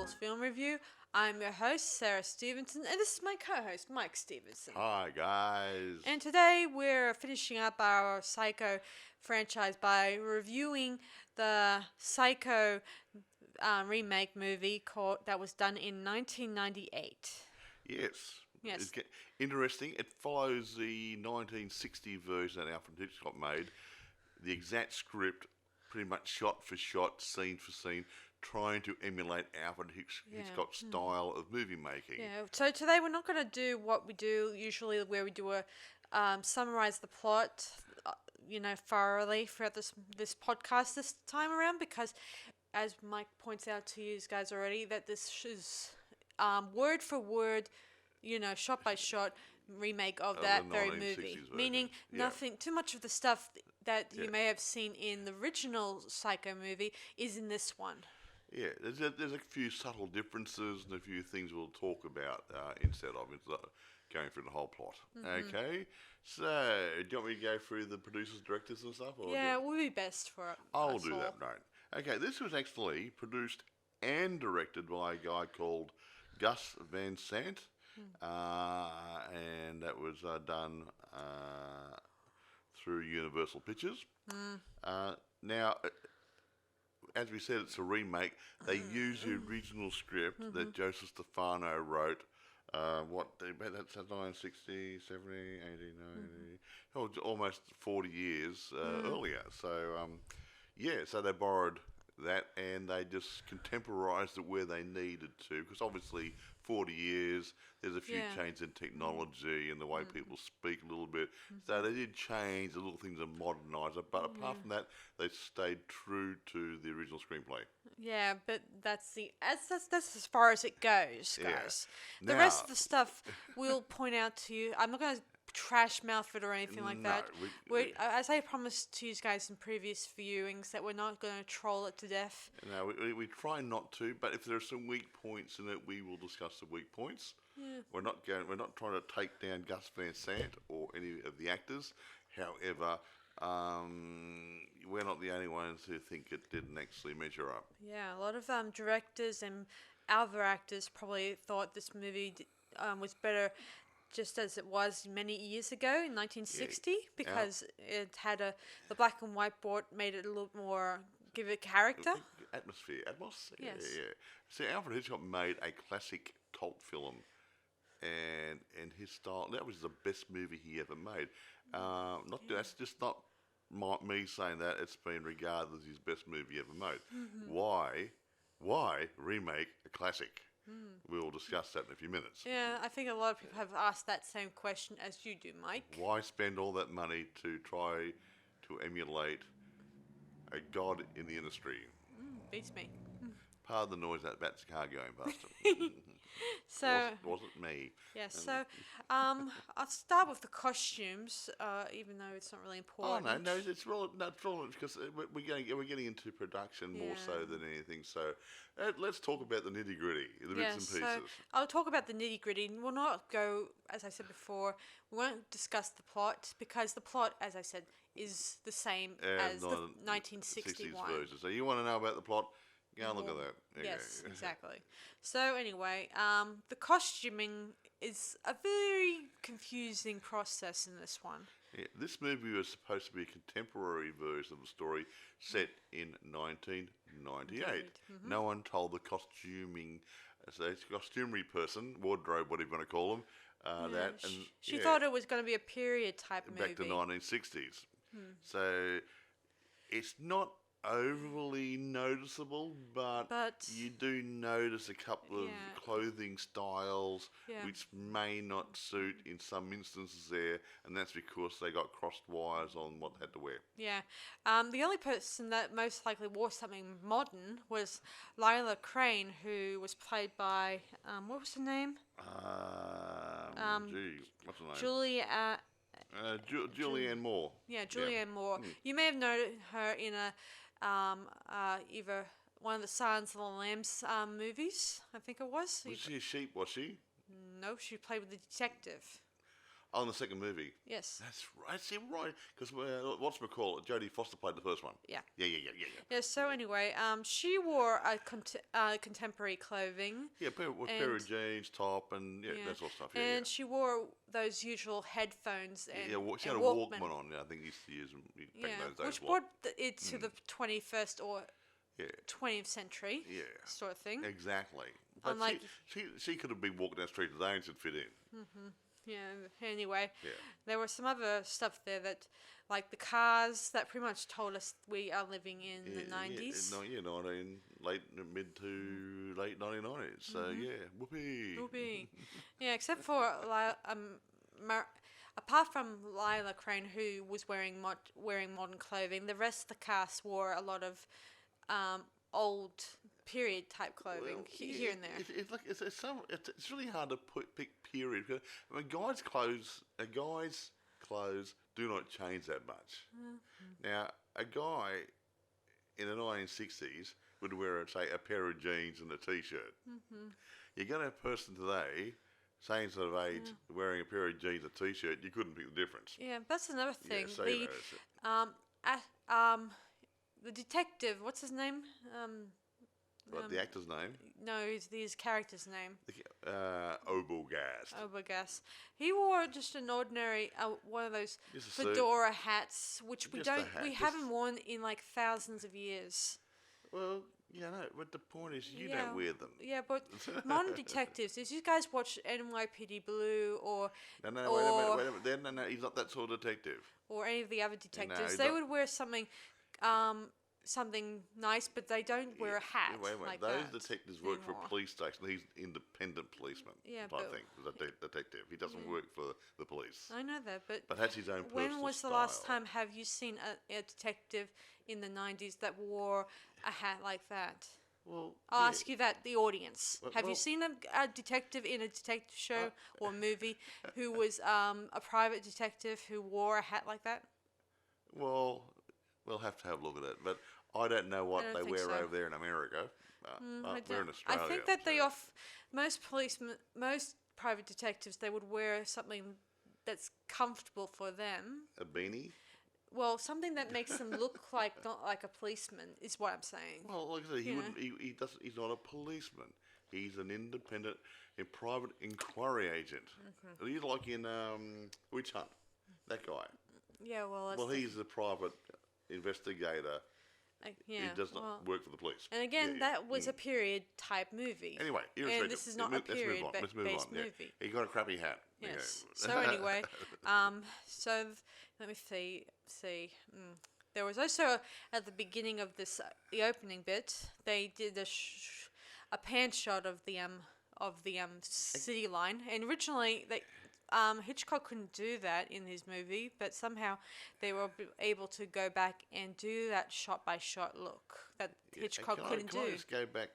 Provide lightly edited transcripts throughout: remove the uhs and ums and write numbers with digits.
Ghouls Film Review. I'm your host, Sarah Stephenson, and this is my co-host, Mike Stephenson. Hi, guys. And today we're finishing up our Psycho franchise by reviewing the Psycho remake movie that was done in 1998. Yes. Yes. Interesting. It follows the 1960 version that Alfred Hitchcock made. The exact script, pretty much shot for shot, scene for scene, trying to emulate Alfred Hitchcock's style of movie making. Yeah. So today we're not going to do what we do usually, where we do a summarize the plot, thoroughly throughout this podcast this time around, because as Mike points out to you guys already, that this is word for word, shot by shot remake of that very movie. version. Meaning nothing, too much of the stuff that you may have seen in the original Psycho movie is in this one. Yeah, there's a few subtle differences and a few things we'll talk about instead of going through the whole plot. Mm-hmm. Okay, so do you want me to go through the producers, directors and stuff? Yeah, it would be best for it. I'll do that, right. Okay, this was actually produced and directed by a guy called Gus Van Sant. And that was done through Universal Pictures. Now, as we said, it's a remake. They use the original script that Joseph Stefano wrote. That's 1960, 70, 80, 90, almost 40 years earlier. So, so they borrowed that and they just contemporized it where they needed to, because obviously 40 years there's a few changes in technology and the way people speak a little bit, so they did change the little things and modernize it, but apart from that they stayed true to the original screenplay. Yeah, but that's as far as it goes, guys. The Now, rest of the stuff we'll point out to you. I'm not going to trash mouth it or anything like that. As I promised to you guys in previous viewings, that we're not going to troll it to death. No, we try not to, but if there are some weak points in it, we will discuss the weak points. Yeah. We're not trying to take down Gus Van Sant or any of the actors. However, we're not the only ones who think it didn't actually measure up. Yeah, a lot of directors and other actors probably thought this movie was better just as it was many years ago in 1960, because it had the black and white board made it a little more, give it character. Atmos? Yes. Yeah. See, Alfred Hitchcock made a classic cult film, and his style, that was the best movie he ever made. That's just not me saying that, it's been regarded as his best movie ever made. Mm-hmm. Why remake a classic? We'll discuss that in a few minutes. Yeah, I think a lot of people have asked that same question as you do, Mike. Why spend all that money to try to emulate a god in the industry? Beats me. Pardon the noise that bat's car going past him. So wasn't me. Yeah, so I'll start with the costumes, even though it's not really important. Oh no, it's relevant because we're getting into production more so than anything. So let's talk about the nitty gritty, the bits and pieces. So I'll talk about the nitty gritty. We'll not go, as I said before, we won't discuss the plot, because the plot, as I said, is the same as the 1961 version. So you want to know about the plot? Yeah, look at that. Yes, exactly. So anyway, the costuming is a very confusing process in this one. Yeah, this movie was supposed to be a contemporary version of the story set in 1998. Mm-hmm. No one told the costumery person, wardrobe, whatever you want to call them, that. And she thought it was going to be a period type movie. Back to 1960s. So it's not overly noticeable, but you do notice a couple of clothing styles which may not suit in some instances there, and that's because they got crossed wires on what they had to wear. Yeah. The only person that most likely wore something modern was Lila Crane, who was played by, what was her name? What's her name? Julianne Moore. Yeah, Julianne Moore. You may have known her in either one of the Silence of the Lambs movies, I think it was. Was she a sheep, was she? No, she played with the detective. Oh, in the second movie. Yes. That's right. See, right. Because what's McCall? Jodie Foster played the first one. Yeah. Yeah. Yeah. So anyway, she wore a contemporary clothing. Yeah, with pair of jeans, top, and that sort of stuff. Yeah, and she wore those usual headphones and she had a Walkman. Walkman on. Yeah, I think he used to use them back in those days. Which brought it to the 21st or 20th century. Yeah. Sort of thing. Exactly. But Unlike she could have been walking down the street today and should fit in. Yeah. Anyway, Yeah. there was some other stuff there that, like the cars, that pretty much told us we are living in the 90s. Mid to late 1990s. So whoopee. Whoopee. Yeah, except for apart from Lila Crane, who was wearing modern clothing, the rest of the cast wore a lot of old period type clothing here and there. It's really hard to pick period. I mean, guys' clothes do not change that much. Now, a guy in the 1960s would wear, say, a pair of jeans and a t-shirt. You're going to have a person today, same sort of age, wearing a pair of jeans and a t-shirt. You couldn't pick the difference. Yeah, that's another thing. Yeah, the detective, what's his name? The actor's name? No, his character's name. Obergast. Obergast. He wore just an ordinary one of those fedora hats, which we haven't worn in like thousands of years. Well, but the point is you don't wear them. Yeah, but modern detectives, did you guys watch NYPD Blue or... No, wait a minute. No, he's not that sort of detective. Or any of the other detectives. They would wear something nice, but they don't wear a hat. Wait. Like Those that detectives work for anymore. a police station. He's independent policeman. Yeah, I think detective. He doesn't work for the police. I know that, but has his own personal when was the last time have you seen a detective in the 90s that wore a hat like that? Well, I'll ask you that, the audience. Have you well- seen a detective in a detective show or movie who was a private detective who wore a hat like that? Well, we'll have to have a look at it, but I don't know what they wear over there in America. We're in Australia. I think that most private detectives, they would wear something that's comfortable for them. A beanie? Well, something that makes them look not like a policeman is what I'm saying. Well, like I said, he doesn't. He's not a policeman. He's an independent and private inquiry agent. He's like in Witch Hunt. That guy. Yeah, well, he's a private investigator. He does not work for the police. And again, that was a period type movie. Anyway, and this is not a period based movie. He got a crappy hat. Yes. So anyway, so let me see. There was also at the beginning of the opening bit, they did a pan shot of the city line, and originally Hitchcock couldn't do that in his movie, but somehow they were able to go back and do that shot by shot look that Hitchcock couldn't do. Can I just go back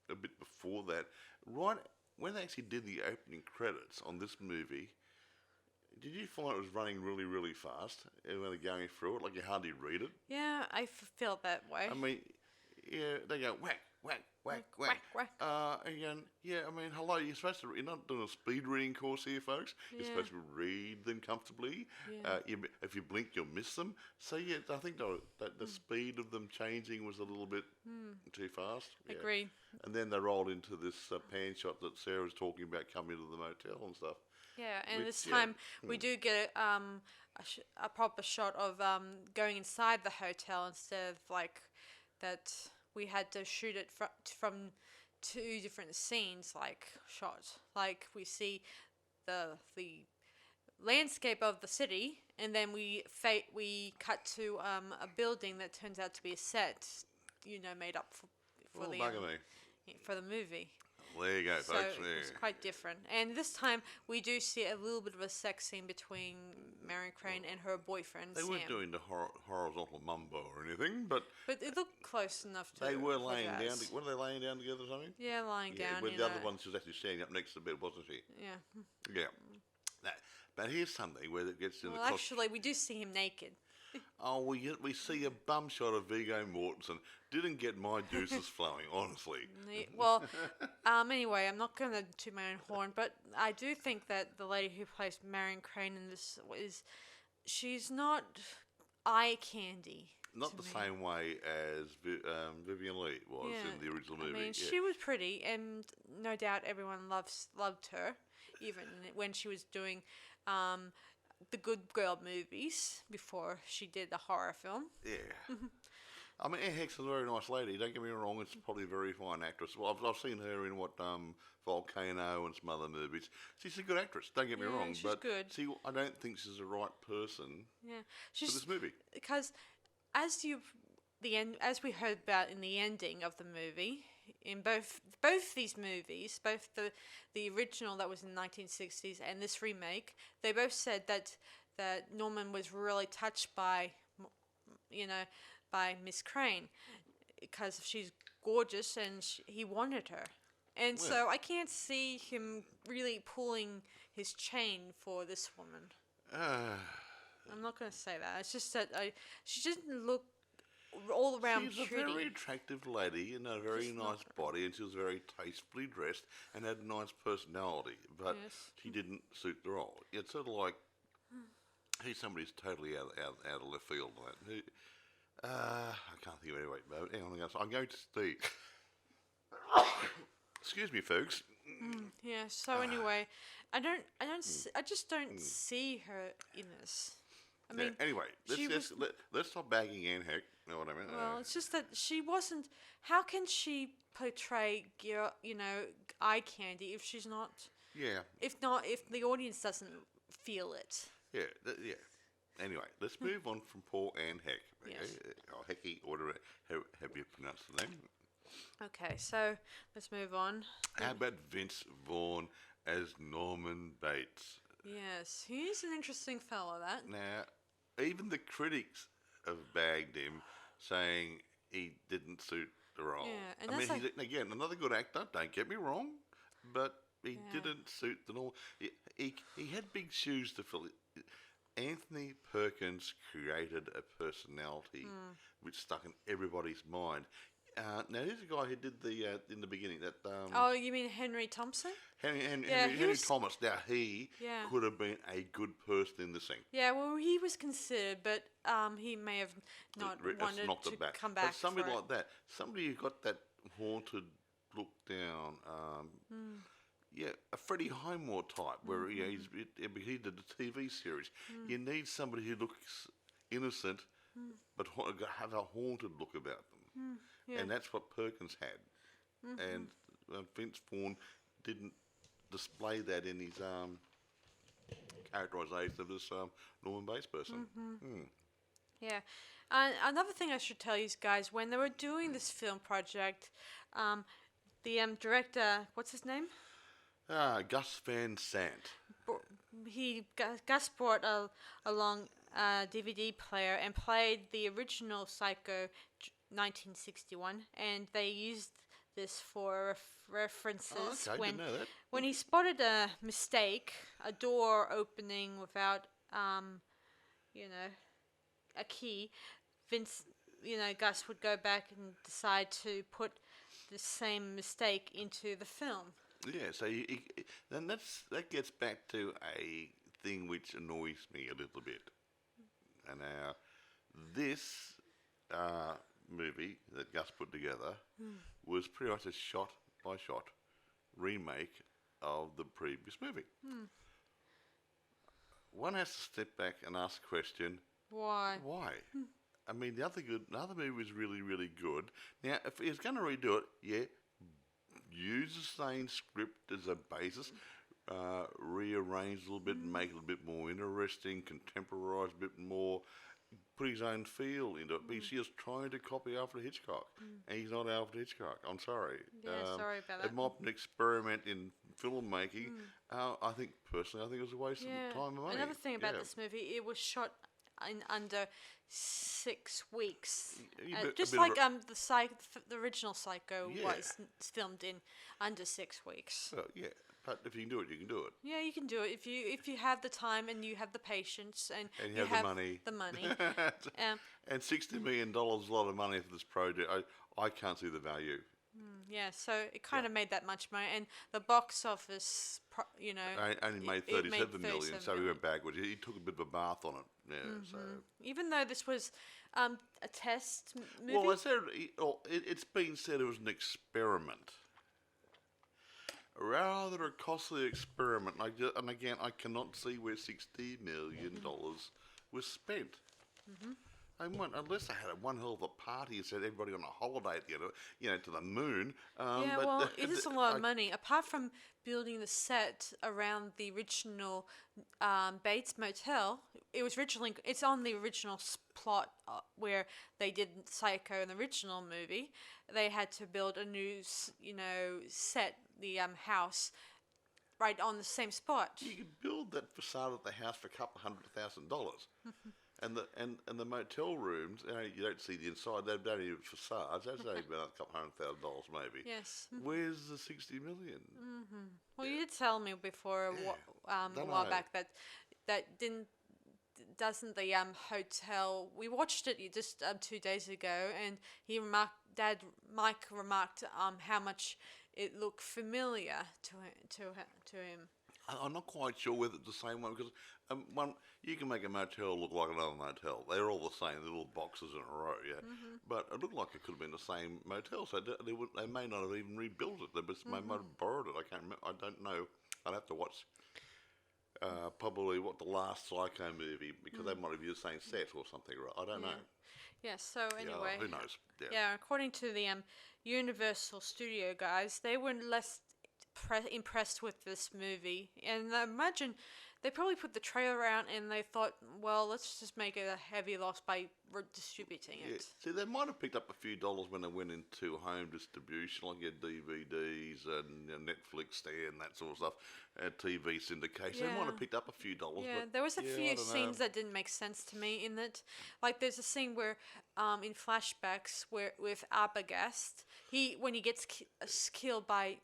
a bit before that? Right when they actually did the opening credits on this movie, did you find it was running really, really fast when they're going through it? Like you hardly read it? Yeah, I felt that way. I mean, they go whack, whack, whack, whack. Again, hello, you're not doing a speed reading course here, folks. You're supposed to read them comfortably. Yeah. If you blink, you'll miss them. So, I think the speed of them changing was a little bit too fast. Agreed. And then they rolled into this pan shot that Sarah was talking about coming into the motel and stuff. Yeah, and this time we do get a proper shot of going inside the hotel instead of like that we had to shoot it from two different scenes, shot. Like we see the landscape of the city, and then we cut to a building that turns out to be a set, made up for the movie. There you go, So folks. it was quite different. And this time, we do see a little bit of a sex scene between Marion Crane and her boyfriend, They Sam. weren't doing the horizontal mumbo or anything, but But it looked close enough to... they were for laying jazz. down. Were they laying down together or something? Yeah, lying down. But the other one, she was actually standing up next to the bed, wasn't she? Yeah. Yeah. But here's something where it gets in Well, the actually, we do see him naked. Oh, we see a bum shot of Viggo Mortensen. Didn't get my juices flowing, honestly. Well, anyway, I'm not going to toot my own horn, but I do think that the lady who plays Marion Crane in this she's not eye candy. Not to the me. same way as Vivian Leigh was in the original movie. I mean, yeah. she was pretty, and no doubt everyone loved her, even when she was doing the Good Girl movies before she did the horror film. Yeah. I mean, Anne Heck's a very nice lady. Don't get me wrong; it's probably a very fine actress. Well, I've seen her in Volcano and some other movies. She's a good actress. Don't get me wrong, she's but good. see, I don't think she's the right person Yeah, for this movie. because as we heard about in the ending of the movie, in both these movies, both the original that was in the 1960s and this remake, they both said that Norman was really touched by Miss Crane because she's gorgeous and he wanted her. And so I can't see him really pulling his chain for this woman. I'm not going to say that. It's just that she didn't look all around She's pretty. a very attractive lady and a very nice body, and she was very tastefully dressed and had a nice personality, but she didn't suit the role. It's sort of like he's somebody who's totally out of left field. I can't think of any way. Hang on, I'm going to speak. Excuse me, folks. Yeah. So anyway, I just don't see her in this. I mean, anyway, let's stop bagging Anne Heck. You know what I mean? Well, it's just that she wasn't. How can she portray, eye candy if she's not? Yeah. If the audience doesn't feel it. Yeah. Anyway, let's move on from poor Anne Heck. Okay? Yes. Or Hecky, whatever. Have you pronounced the name? Okay, so let's move on. How about Vince Vaughn as Norman Bates? Yes, he's an interesting fella, that. Now, even the critics have bagged him, saying he didn't suit the role. Yeah, and I mean, that's he's, again, another good actor, don't get me wrong, but he didn't suit the normal. He had big shoes to fill. Anthony Perkins created a personality which stuck in everybody's mind. Now, here's a guy who did the in the beginning that. Oh, you mean Henry Thompson? Henry was, Thomas. Now he could have been a good person in this thing. Yeah, well, he was considered, but he may have not wanted to come back. But somebody for like that, somebody who got that haunted look down. Yeah, a Freddie Highmore type, where he did the TV series. You need somebody who looks innocent, but have a haunted look about them. And that's what Perkins had. And Vince Vaughn didn't display that in his characterisation of this Norman Bates person. Yeah. Another thing I should tell you guys, when they were doing this film project, the director, what's his name? Gus Van Sant. Gus brought along a DVD player and played the original Psycho 1961, and they used this for references Didn't know that. when he spotted a mistake, a door opening without a key. Gus would go back and decide to put the same mistake into the film. Yeah, so then that gets back to a thing which annoys me a little bit. And now, this movie that Gus put together was pretty much a shot-by-shot remake of the previous movie. One has to step back and ask the question, Why? I mean, the other movie was really, really good. Now, if he's going to redo it, use the same script as a basis, rearrange a little bit, make it a little bit more interesting, contemporize a bit more, put his own feel into it. Because he was trying to copy Alfred Hitchcock, and he's not Alfred Hitchcock. I'm sorry. Yeah, sorry about that. It might be an experiment in filmmaking. I think it was a waste of time and money. Another thing about this movie, it was shot in under 6 weeks. A bit- a Just bit of like a- the original Psycho Yeah. was filmed in under 6 weeks. Well, yeah, but if you can do it, you can do it. Yeah, you can do it if you have the time and you have the patience and And you have the money. The money. And $60 million is a lot of money for this project. I can't see the value. Yeah, so it kind of made that much money, and the box office, Only made it made 37 million, 37 so he million. went backwards. He took a bit of a bath on it. Yeah, so. Even though this was a test movie. Well, it's been said it was an experiment. Rather a costly experiment. And again, I cannot see where $60 million was spent. Unless they had one hell of a party and said everybody on a holiday to to the moon. Yeah, but, well, it is a lot of money. Apart from building the set around the original Bates Motel, it's on the original plot where they did Psycho in the original movie. They had to build a new, set, the house, right on the same spot. You could build that facade of the house for a couple $100,000. And the motel rooms, you don't see the inside. They don't even facades. That's only about a couple $100,000 maybe. Yes. Where's the $60 million? Well, you did tell me before a while back doesn't the hotel. We watched it just 2 days ago, and Mike remarked how much it looked familiar to him. I'm not quite sure whether it's the same one because you can make a motel look like another motel. They're all the same, they're little boxes in a row, yeah. But it looked like it could have been the same motel, so they may not have even rebuilt it. They might have borrowed it. I can't remember. I don't know. I'd have to watch probably the last Psycho movie because they might have used the same set or something. I don't know. Yeah. So anyway, who knows? Yeah. According to the Universal Studio guys, they were less impressed with this movie, and I imagine they probably put the trailer out and they thought, well, let's just make it a heavy loss by distributing it. See, they might have picked up a few dollars when they went into home distribution, like your DVDs and Netflix there and that sort of stuff, TV syndication. They might have picked up a few dollars. Yeah, but there was a few I don't scenes know. that didn't make sense to me in it. Like there's a scene where, in flashbacks, where with Arbogast, when he gets killed by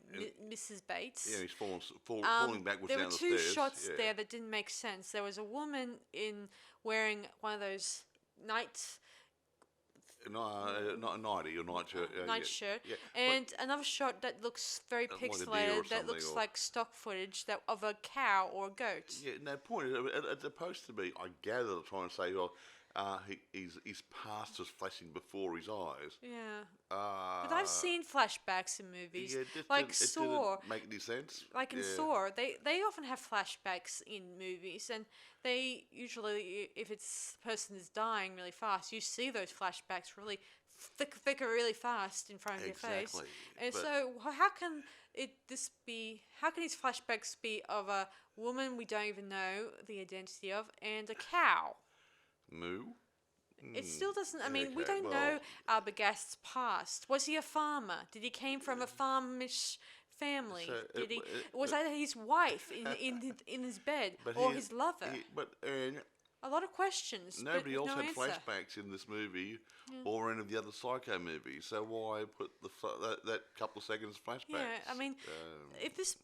Mrs. Bates. Yeah, he's falling backwards there down were the two stairs. shots there that didn't make sense. There was a woman wearing one of those night Not a nightie or night shirt. shirt, Yeah. and another shot that looks very like a deer or pixelated. That looks something, or- like stock footage of a cow or a goat. Yeah, no point. It's supposed to be. I gather they're trying to say, well, his past is flashing before his eyes. Yeah, but I've seen flashbacks in movies, like Saw. Didn't make any sense. Like in Saw, they often have flashbacks in movies, and they usually, if the person is dying really fast, you see those flashbacks really thicker really fast in front of your face. Exactly. And so, how can How can these flashbacks be of a woman we don't even know the identity of and a cow? Moo? It still doesn't. I mean, we okay, don't well- know Arbogast's past. Was he a farmer? Did he came from a farmish family? So Did he? it- Was that his wife in his bed But or he- his lover? But A lot of questions. nobody but else no had answer. flashbacks in this movie or any of the other Psycho movies. So why put that couple of seconds flashbacks? Yeah, I mean,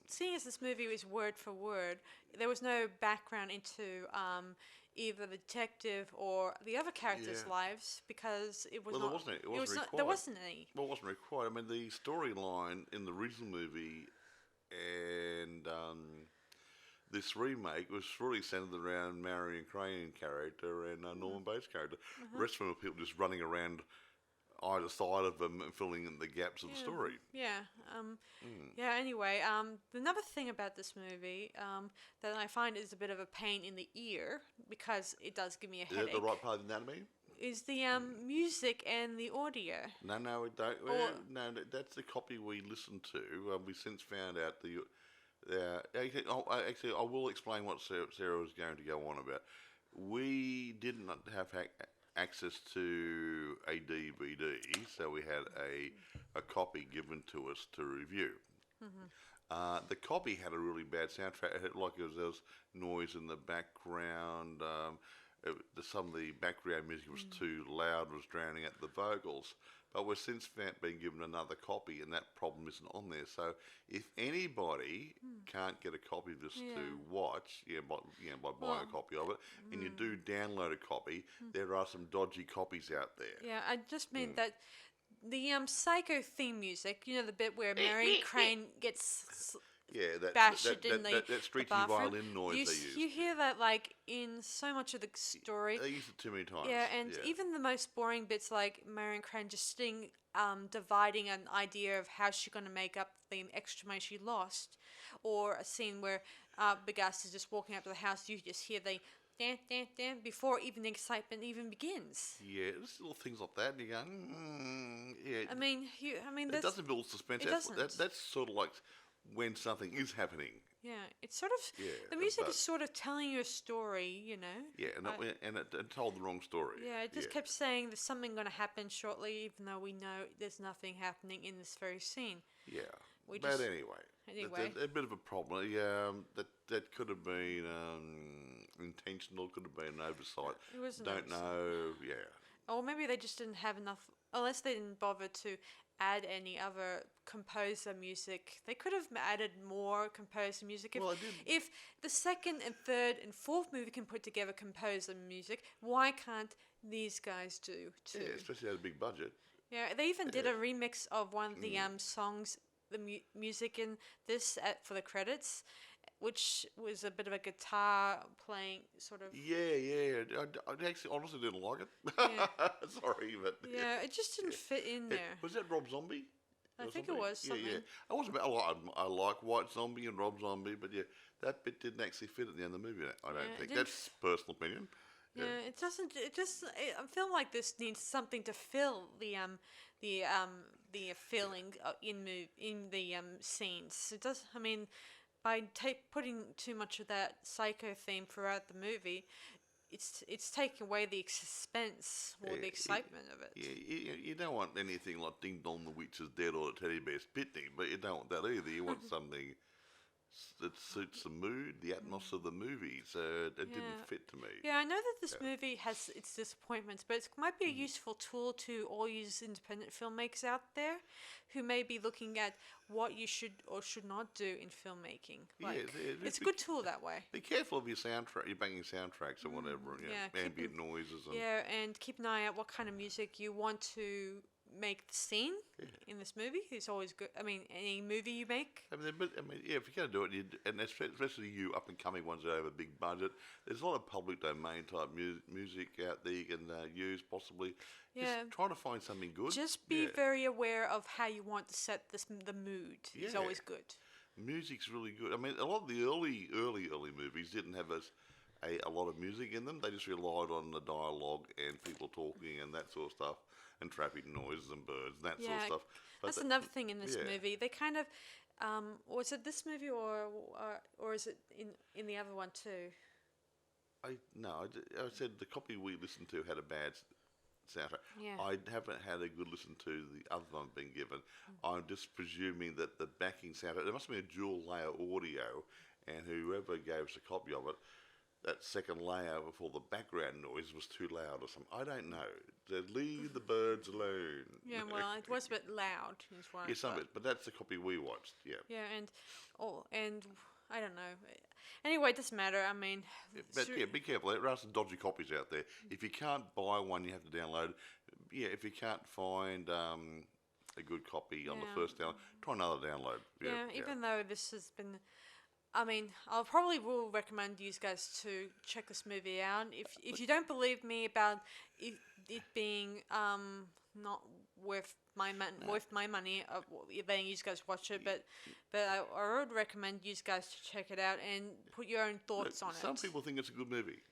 seeing as this movie was word for word, there was no background into either the detective or the other characters' Yeah. lives because it was Well, not. there wasn't. It was wasn't not, required. there wasn't any. Well, it wasn't required. I mean, the storyline in the original movie and this remake was really centered around Marion Crane character and Norman Bates character. The rest of them were people just running around either side of them and filling in the gaps of the story. Yeah. Yeah. Anyway, another thing about this movie that I find is a bit of a pain in the ear because it does give me a Is headache. that the right part of the anatomy? Is the music and the audio. No, we don't. No, that's the copy we listened to. We since found out actually, I will explain what Sarah was going to go on about. We did not have access to a DVD, so we had a copy given to us to review. The copy had a really bad soundtrack. It had there was noise in the background. some of the background music was too loud, was drowning out the vocals. But we've since been given another copy, and that problem isn't on there. So if anybody can't get a copy of this to watch, by buying a copy of it, and you do download a copy, there are some dodgy copies out there. Yeah, I just mean that the Psycho theme music, you know, the bit where Marion Crane gets bashed in that screechy bathroom. violin noise they use. You hear that like in so much of the story. They use it too many times. Yeah, and even the most boring bits like Marion Crane just sitting, dividing an idea of how she's going to make up the extra money she lost, or a scene where Big Ass is just walking up to the house, you just hear the dan, dan, dan, before even the excitement even begins. Yeah, just little things like that, and you go, yeah. I mean, it doesn't build suspense. That's sort of like when something is happening. Yeah, it's sort of the music is sort of telling you a story, you know. Yeah, and it told the wrong story. Yeah, it just kept saying there's something going to happen shortly, even though we know there's nothing happening in this very scene. Yeah, but anyway, a bit of a problem. Yeah, that could have been intentional. Could have been an oversight. It was an Don't know. Yeah. Or maybe they just didn't have enough. Unless they didn't bother to add any other composer music. They could have added more composer music. If the second and third and fourth movie can put together composer music, why can't these guys do too? Yeah, especially at a big budget. Yeah, they even did a remix of one of the songs, the music in this for the credits, which was a bit of a guitar playing sort of. Yeah. I actually honestly didn't like it. Yeah. Sorry, but yeah, it just didn't fit in there. Was that Rob Zombie? I think it was something. Yeah. I like White Zombie and Rob Zombie, but yeah, that bit didn't actually fit at the end of the movie. I don't think that's personal opinion. Yeah, it doesn't. I feel like this needs something to fill the feeling in the scenes. It does. I mean, by putting too much of that psycho theme throughout the movie, it's taking away the suspense or the excitement of it. Yeah, you don't want anything like Ding Dong the Witch is Dead or the Teddy Bear's Picnic, but you don't want that either. You want something that suits the mood, the atmosphere of the movie, so it didn't fit to me. Yeah, I know that this movie has its disappointments, but it might be a useful tool to all you independent filmmakers out there who may be looking at what you should or should not do in filmmaking. Like, it's a good tool that way. Be careful of your soundtrack, your banging soundtracks or whatever, ambient noises. And keep an eye out what kind of music you want to make the scene in this movie. It's always good. I mean, any movie you make. If you're going to do it, and especially you up and coming ones that have a big budget, there's a lot of public domain type music out there you can use possibly. Yeah. Just try to find something good. Just be very aware of how you want to set the mood. It's always good. Music's really good. I mean, a lot of the early movies didn't have a lot of music in them. They just relied on the dialogue and people talking and that sort of stuff, and traffic noises and birds and that sort of stuff. But that's another thing in this movie. They kind of, was it this movie or is it in the other one too? I said the copy we listened to had a bad soundtrack. Yeah. I haven't had a good listen to the other one being given. I'm just presuming that the backing soundtrack, there must have been a dual layer audio, and whoever gave us a copy of it, that second layer before the background noise was too loud or something. I don't know. Leave the birds alone. Yeah, well, it was a bit loud. Some of it, but that's the copy we watched. Yeah. Yeah, and I don't know. Anyway, it doesn't matter. I mean, be careful. There are some dodgy copies out there. If you can't buy one, you have to download. Yeah, if you can't find a good copy on the first download, try another download. Yeah, even though this has been. I mean, I probably will recommend you guys to check this movie out. If you don't believe me about it being not worth my money, then you guys watch it. But I would recommend you guys to check it out and put your own thoughts on it. Some people think it's a good movie.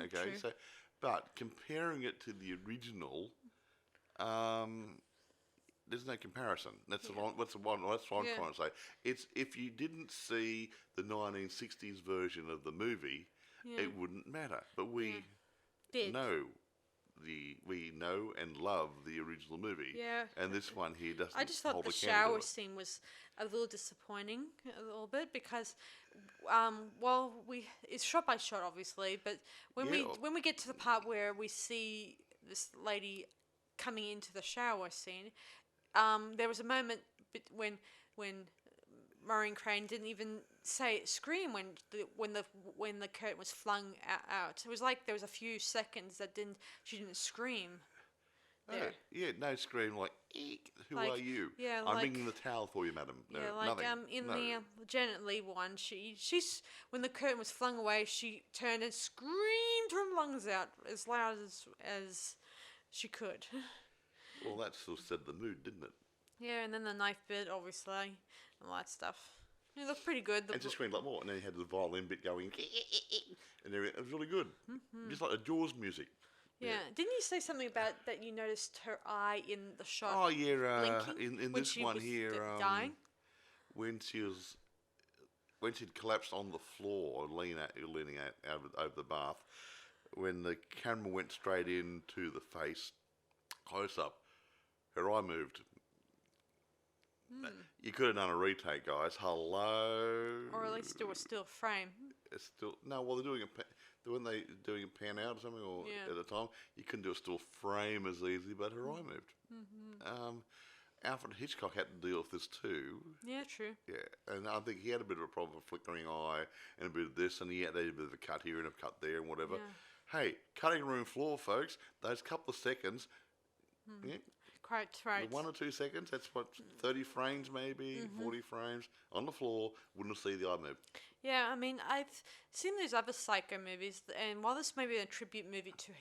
Okay, true. But comparing it to the original, there's no comparison. That's what I'm trying to say. It's if you didn't see the 1960s version of the movie, it wouldn't matter. But we know we know and love the original movie. Yeah. And this one here doesn't. I just thought hold the a candle shower to it. scene was a little disappointing, a little bit, because, it's shot by shot, obviously, but when Yeah. we get to the part where we see this lady coming into the shower scene, there was a moment when Marion Crane didn't even scream when the curtain was flung out. It was like there was a few seconds that she didn't scream. There. Yeah, no scream like, eek, who Like, are you? yeah, I'm like- bringing the towel for you, madam. No, Yeah, like nothing. in No. the Janet Leigh one, she's when the curtain was flung away, she turned and screamed her lungs out as loud as she could. Well, that sort of set the mood, didn't it? Yeah, and then the knife bit, obviously, and all that stuff. It looked pretty good. And just screamed like more, and then you had the violin bit going, and everything. It was really good, just like the Jaws music. Yeah. Didn't you say something about that you noticed her eye in the shot? Oh yeah, blinking in when this she one was here, dying? when she'd collapsed on the floor, leaning out over the bath, when the camera went straight into the face, close up, her eye moved. You could have done a retake, guys. Hello. Or at least do a still frame. It's still no. Well, they're doing weren't they doing a pan out or something? Or Yeah. at the time, you couldn't do a still frame as easily, but her eye moved. Alfred Hitchcock had to deal with this too. Yeah, true. Yeah, and I think he had a bit of a problem with a flickering eye and a bit of this, and he had a bit of a cut here and a cut there and whatever. Yeah. Hey, cutting room floor, folks. Those couple of seconds. Yeah, Quite right. 1 or 2 seconds. That's what 30 frames, maybe 40 frames on the floor. Wouldn't see the eye move. Yeah, I mean, I've seen those other Psycho movies, and while this may be a tribute movie to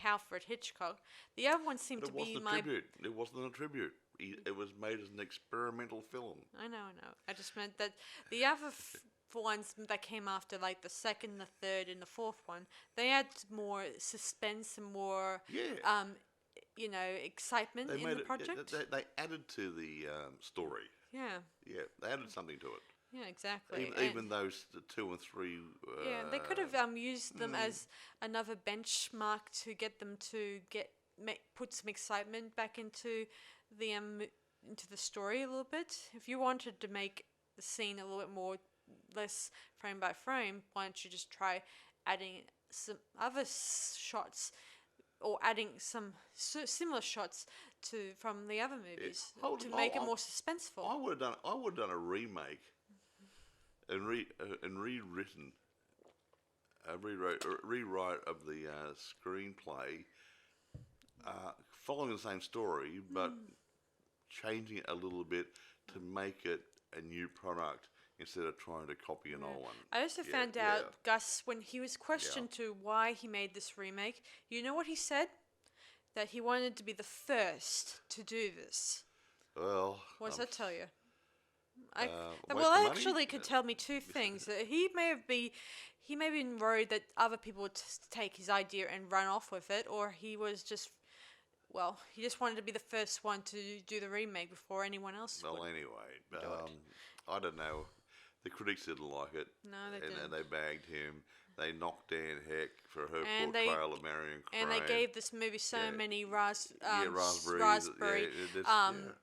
Alfred Hitchcock, the other one seemed But to it wasn't be a tribute. It wasn't a tribute. It was made as an experimental film. I know. I just meant that the other ones that came after, like the second, the third, and the fourth one, they had more suspense and more, Yeah. excitement in the project. They added to the story. Yeah, Yeah, they added something to it. yeah, exactly. Even those 2 and 3. Yeah, they could have used them as another benchmark to get them to put some excitement back into the story a little bit. If you wanted to make the scene a little bit more less frame by frame, why don't you just try adding some other shots or adding some similar shots from the other movies to make it more suspenseful. I would have done a remake and rewritten a rewrite of the screenplay, following the same story but changing it a little bit to make it a new product instead of trying to copy an old one. I also found out, Gus, when he was questioned to why he made this remake, you know what he said? That he wanted to be the first to do this. Well, What does that tell you? waste Well, of money? actually, it could tell me two things. He may have been worried that other people would take his idea and run off with it, or he was just, he just wanted to be the first one to do the remake before anyone else Well, would. anyway, I don't know. The critics didn't like it. No, they didn't. And they bagged him. They knocked Dan Heck for her And portrayal of Marion Crane. And they gave this movie so many raspberry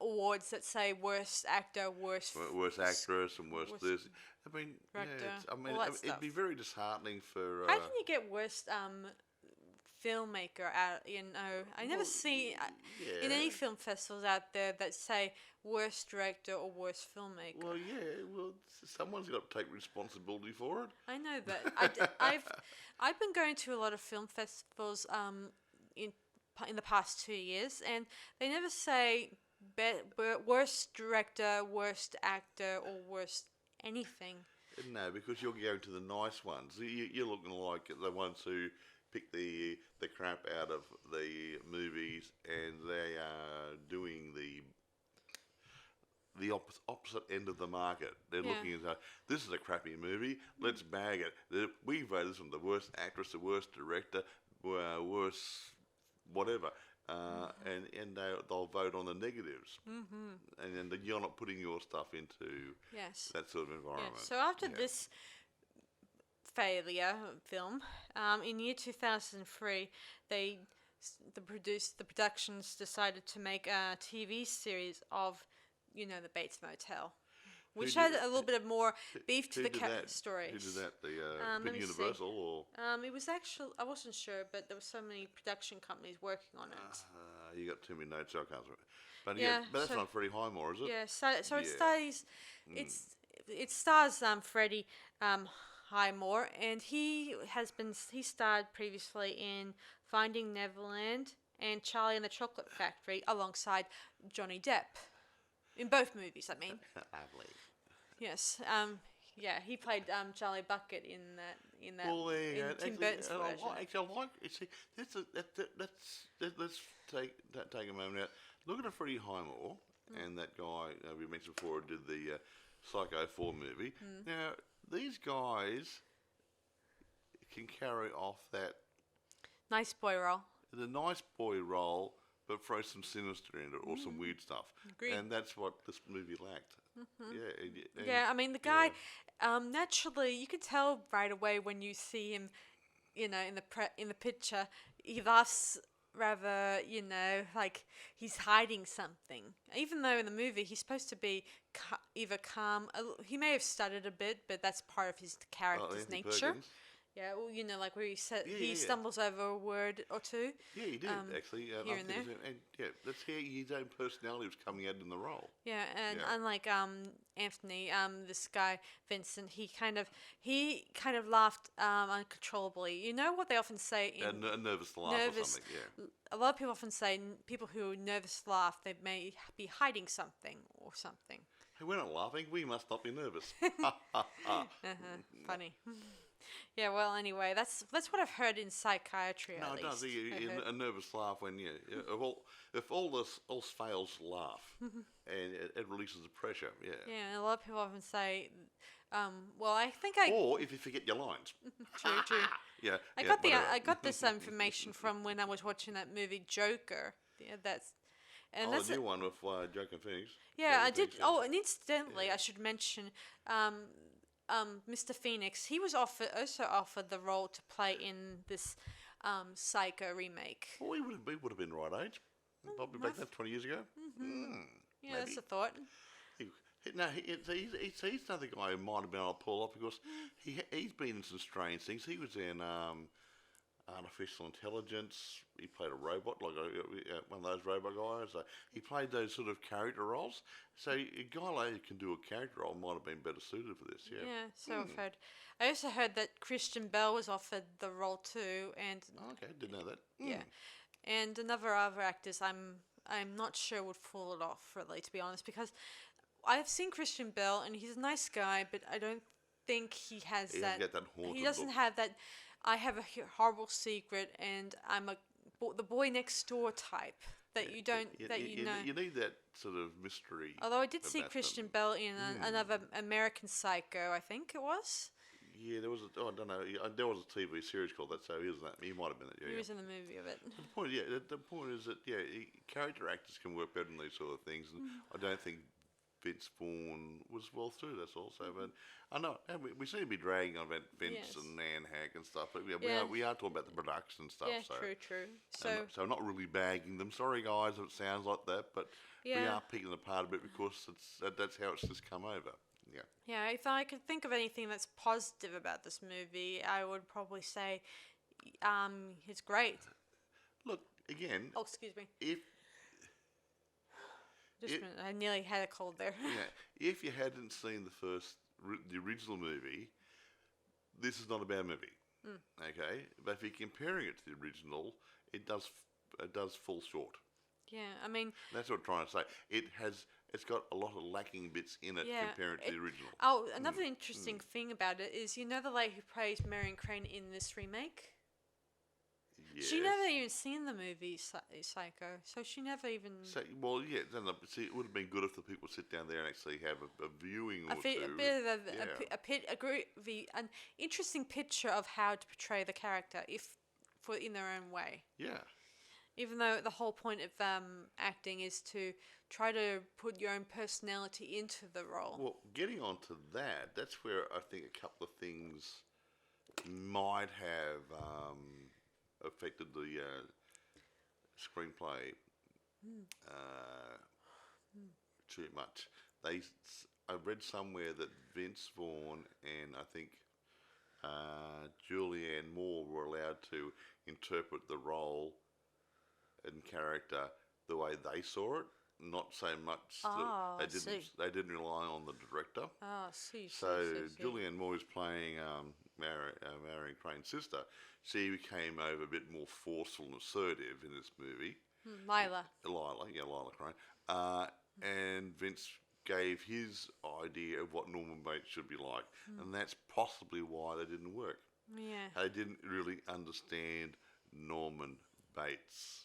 awards that say worst actor, worst worst actress and worst this. I mean, director, yeah, all that it'd stuff. be very disheartening for. How can you get worst filmmaker out? I never see in any film festivals out there that say worst director or worst filmmaker. Well, someone's got to take responsibility for it. I know, but I've been going to a lot of film festivals in the past 2 years, and they never say worst director, worst actor, or worst anything. No, because you're going to the nice ones. You're looking like the ones who pick the crap out of the movies, and they are doing the opposite end of the market. They're looking at this is a crappy movie. Let's bag it. We voted from the worst actress, the worst director, worst whatever, and they'll vote on the negatives. And then you're not putting your stuff into that sort of environment. So after this failure film, in year 2003, they the productions decided to make a TV series of, the Bates Motel, which had a little bit of more beef to the stories. Who did that? Let me Universal see. or? It was actually, I wasn't sure, but there were so many production companies working on it. You got too many notes, so I can't. But but that's so- not Freddie Highmore, is it? Yeah, so it Yeah. stars, it stars Freddie Highmore, and he starred previously in Finding Neverland and Charlie and the Chocolate Factory alongside Johnny Depp, in both movies. I mean, Lovely. yes, yeah, he played Charlie Bucket in that Well, there you go. in Tim Burton's version. Actually, I like. See, let's take a moment out. Look at a Freddie Highmore and that guy we mentioned before who did the Psycho 4 movie. Now, these guys can carry off Nice boy role. the nice boy role, but throw some sinister in it or some weird stuff. Agreed. And that's what this movie lacked. Yeah, I mean the guy. Naturally, you could tell right away when you see him, in the picture. He laughs rather, like he's hiding something. Even though in the movie he's supposed to be either calm. He may have stuttered a bit, but that's part of his character's Anthony nature. Perkins. Yeah, well, like where he Yeah. stumbles over a word or two. Yeah, he did actually. here and there. And let's hear his own personality was coming out in the role. Yeah, and Yeah. unlike Anthony, this guy Vincent, he kind of laughed uncontrollably. You know what they often say in A nervous laugh or something. Yeah. a lot of people often say people who nervous laugh, they may be hiding something or something. Hey, we're not laughing. We must not be nervous. Funny. Yeah, well, anyway, that's what I've heard in psychiatry. No, at it does. least. A nervous laugh when if all else fails, laugh, and it releases the pressure. Yeah. Yeah, and a lot of people often say, well, I think Or if you forget your lines. true. Yeah. I got this information from when I was watching that movie Joker. Yeah, that's the new one with Joaquin Phoenix. Yeah, I did. Phoenix, yeah. Oh, and incidentally, I should mention, Mr. Phoenix. He was also offered the role to play in this Psycho remake. Well, we would have been the right age. Probably back then, 20 years ago. Yeah, that's a thought. He's another guy who might have been able to pull off because he's been in some strange things. He was in Artificial Intelligence. He played a robot, like one of those robot guys. He played those sort of character roles. So a guy like who can do a character role might have been better suited for this. Yeah. Yeah, so I've heard. I also heard that Christian Bale was offered the role too, and Okay, didn't know that. yeah, and other actors. I'm not sure would pull it off, really, to be honest, because I've seen Christian Bale and he's a nice guy, but I don't think he has He that. doesn't get that haunted He doesn't look. have that. I have a horrible secret, and I'm the boy next door type that you don't you know. You need that sort of mystery. Although I did see about Christian them. Bale in another American Psycho, I think it was. Yeah, there was I don't know. There was a TV series called that, so he was that. He might have been it. Yeah, He yeah. was in the movie of it. The point is that character actors can work better in these sort of things, and I don't think Vince Vaughn was well through. That's all. So, but I know we seem to be dragging on about Vince Yes. and Nan Hack and stuff, but Yeah. we are talking about the production stuff. Yeah, so true. so I'm not really bagging them. Sorry, guys, if it sounds like that, but we Yeah. are picking it apart a bit because that's how it's just come over. Yeah. Yeah, if I could think of anything that's positive about this movie, I would probably say, it's great. Look again. Oh, excuse me. If Just a minute. I nearly had a cold there. if you hadn't seen the original movie, this is not a bad movie. Okay, but if you're comparing it to the original, it does fall short. Yeah, I mean, That's what I'm trying to say. It's got a lot of lacking bits in it Yeah, compared to the original. oh, another interesting thing about it is, you know the lady who plays Marion Crane in this remake? Yes. She never even seen the movie Psycho, so she never even... So, well, yeah. See, it would have been good if the people sit down there and actually have a viewing or two. a bit of an interesting picture of how to portray the character, in their own way. Yeah. Even though the whole point of acting is to try to put your own personality into the role. Well, getting on to that, that's where I think a couple of things might have affected screenplay too much. I read somewhere that Vince Vaughn and I think Julianne Moore were allowed to interpret the role and character the way they saw it, not so much Ah, that I see. they didn't rely on the director. Ah, see. So Julianne Moore is playing Marion Crane's sister. She became over a bit more forceful and assertive in this movie. Lila. Lila Crane. And Vince gave his idea of what Norman Bates should be like, and that's possibly why they didn't work. Yeah. They didn't really understand Norman Bates.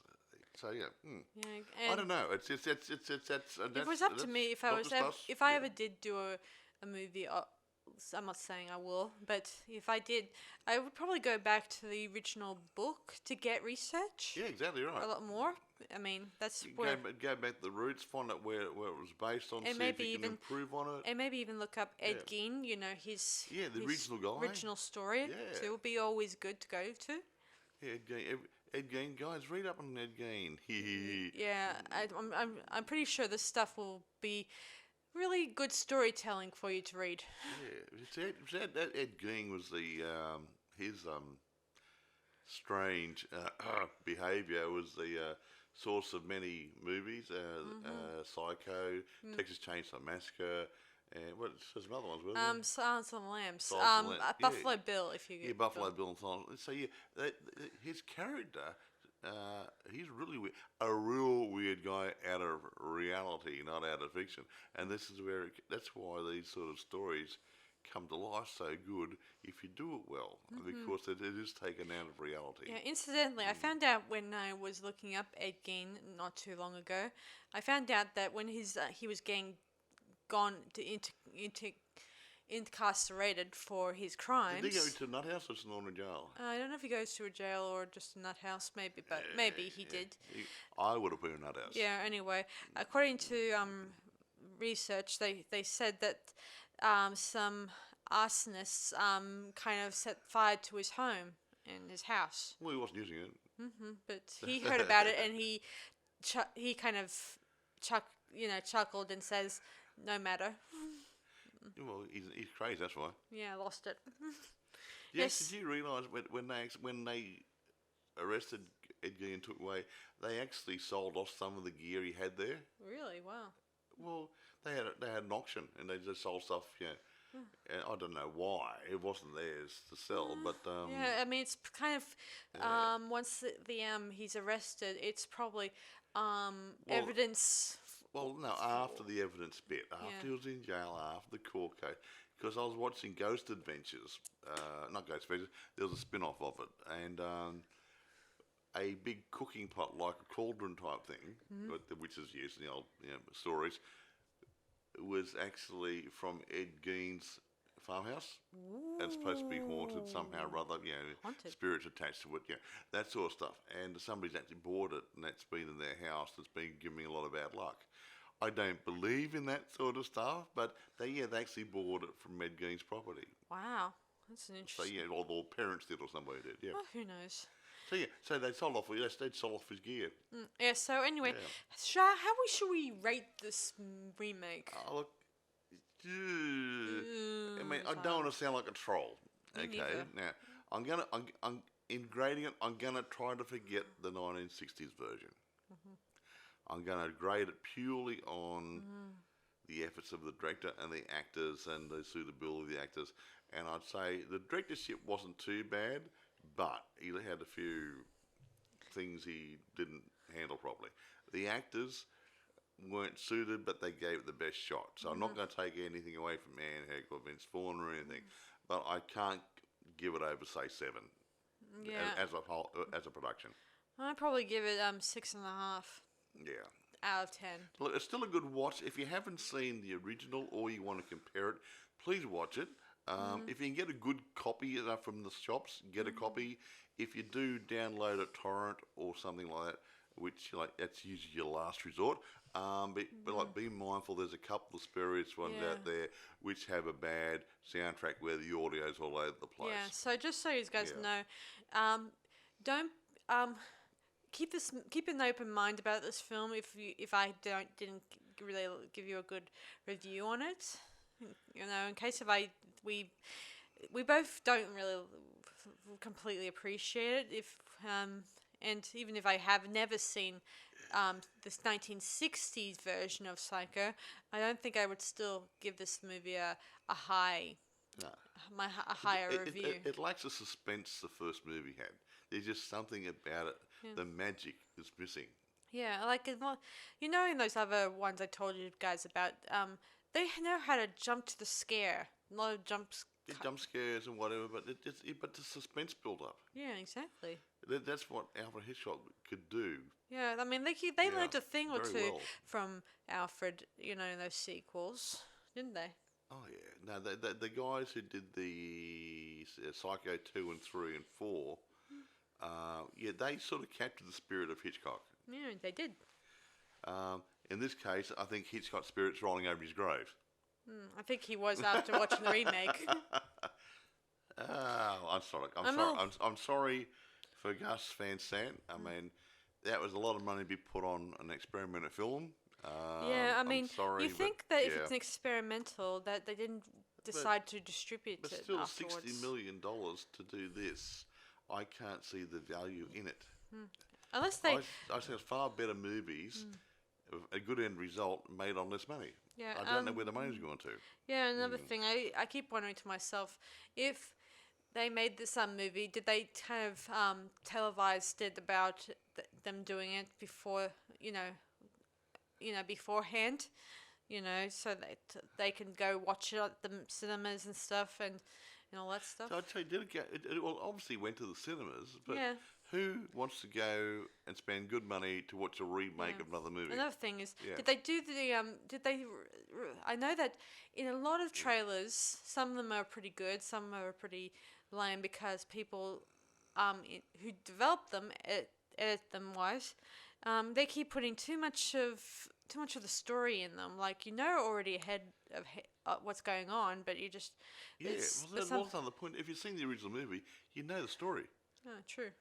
So yeah, Yeah. I don't know. It's If it was up to me, if I ever did do a movie, I'm not saying I will, but if I did, I would probably go back to the original book to get research. Yeah, exactly right. A lot more. I mean, that's You where. go back to the roots, find out where it was based on, And see maybe if you can even- improve on it. And maybe even look up Ed Yeah. Gein, his The original guy. original story. Yeah. So it would be always good to go to. Yeah, Ed Gein, guys, read up on Ed Gein. Yeah, I'm pretty sure this stuff will be really good storytelling for you to read. Yeah, that Ed Gein was his strange behaviour was the source of many movies. Psycho, Texas Chainsaw Massacre, and there's some other ones, wasn't there? Silence of the Lambs. Silence of the Lambs, Buffalo Bill, if you Yeah, Buffalo Bill and Silence. So his character, he's really weird, a real weird guy out of reality, not out of fiction. And that's why these sort of stories come to life so good if you do it well, because it is taken out of reality. Yeah, incidentally, I found out when I was looking up Ed Gein not too long ago, I found out that when he was getting gone to incarcerated for his crimes. Did he go to nut house or not in jail? I don't know if he goes to a jail or just a nut house, maybe, but maybe he did. I would have been a nut house. Yeah. Anyway, according to research, they said that some arsonists kind of set fire to his home and his house. Well, he wasn't using it. But he heard about it and he kind of chuckled and says, "No matter." Well, he's crazy. That's why. Yeah, I lost it. Yes. Did you realise when they arrested Ed Gein and took away, they actually sold off some of the gear he had there? Really? Wow. Well, they had an auction and they just sold stuff. And I don't know why it wasn't theirs to sell, but yeah, I mean it's kind of once he's arrested, it's probably evidence. Well, no, after the evidence bit, after he was in jail, after the court case, because I was watching Ghost Adventures, not Ghost Adventures, there was a spin-off of it, and a big cooking pot, like a cauldron type thing, which is used in the old stories, was actually from Ed Gein's farmhouse. That's supposed to be haunted somehow or other, Haunted. Spirits attached to it, that sort of stuff. And somebody's actually bought it, and that's been in their house. That's been giving me a lot of bad luck. I don't believe in that sort of stuff, but they actually bought it from Ed Gein's property. Wow, that's an So interesting. or the parents did, or somebody did. Yeah. Oh, who knows? So they sold off. They sold off his gear. Yeah. So anyway, should we rate this remake? Oh, look. I mean, I don't want to sound like a troll. Me Okay. neither. Now, I'm in grading it. I'm gonna try to forget the 1960s version. I'm gonna grade it purely on the efforts of the director and the actors and the suitability of the actors. And I'd say the directorship wasn't too bad, but he had a few things he didn't handle properly. The actors weren't suited, but they gave it the best shot. So I'm not going to take anything away from Anne Heck or Vince Vaughn or anything, but I can't give it over, say, 7 Yeah. as a whole, as a production. I'd probably give it 6.5 Yeah. out of 10. Look, it's still a good watch. If you haven't seen the original or you want to compare it, please watch it. If you can get a good copy from the shops, get a copy. If you do, download a torrent or something like that, which that's usually your last resort. But be mindful. There's a couple of spurious ones out there which have a bad soundtrack where the audio's all over the place. Yeah. So just so you guys know, don't keep an open mind about this film. If I didn't really give you a good review on it, in case if we both don't really completely appreciate it. And even if I have never seen this 1960s version of Psycho, I don't think I would still give this movie a high No. a higher review. It lacks the suspense the first movie had. There's just something about it. Yeah. The magic is missing. Yeah, like in those other ones I told you guys about, they know how to jump to the scare. A lot of jumps. Jump scares and whatever, but but the suspense build up. Yeah, exactly. That's what Alfred Hitchcock could do. Yeah, I mean they Yeah, learned a thing or very two well. from Alfred, in those sequels, didn't they? Oh yeah, no, the guys who did the Psycho 2 and 3 and 4, yeah, they sort of captured the spirit of Hitchcock. Yeah, they did. In this case, I think Hitchcock's spirit's rolling over his grave. I think he was after watching the remake. I'm sorry. I'm sorry for Gus Van Sant. I mean, that was a lot of money to be put on an experimental film. Yeah, I mean, I'm sorry, you think that if yeah. it's an experimental, that they didn't decide to distribute But it still, afterwards. $60 million to do this, I can't see the value in it. Unless they, I think it's far better movies, with a good end result, made on less money. yeah, I don't know where the money's going to. yeah. Another thing, I keep wondering to myself, if they made this movie, did they kind of televised it about them doing it before, beforehand, so that they can go watch it at the cinemas and stuff and all that stuff. So I'd say, it obviously went to the cinemas, but Yeah. who wants to go and spend good money to watch a remake of another movie? Another thing is, Yeah. did they do I know that in a lot of trailers, some of them are pretty good, some are pretty lame because people who developed them, edit them wise, they keep putting too much of the story in them. Like, already ahead of what's going on, but you just Yeah, well, that's another point. If you've seen the original movie, you know the story. Oh, true.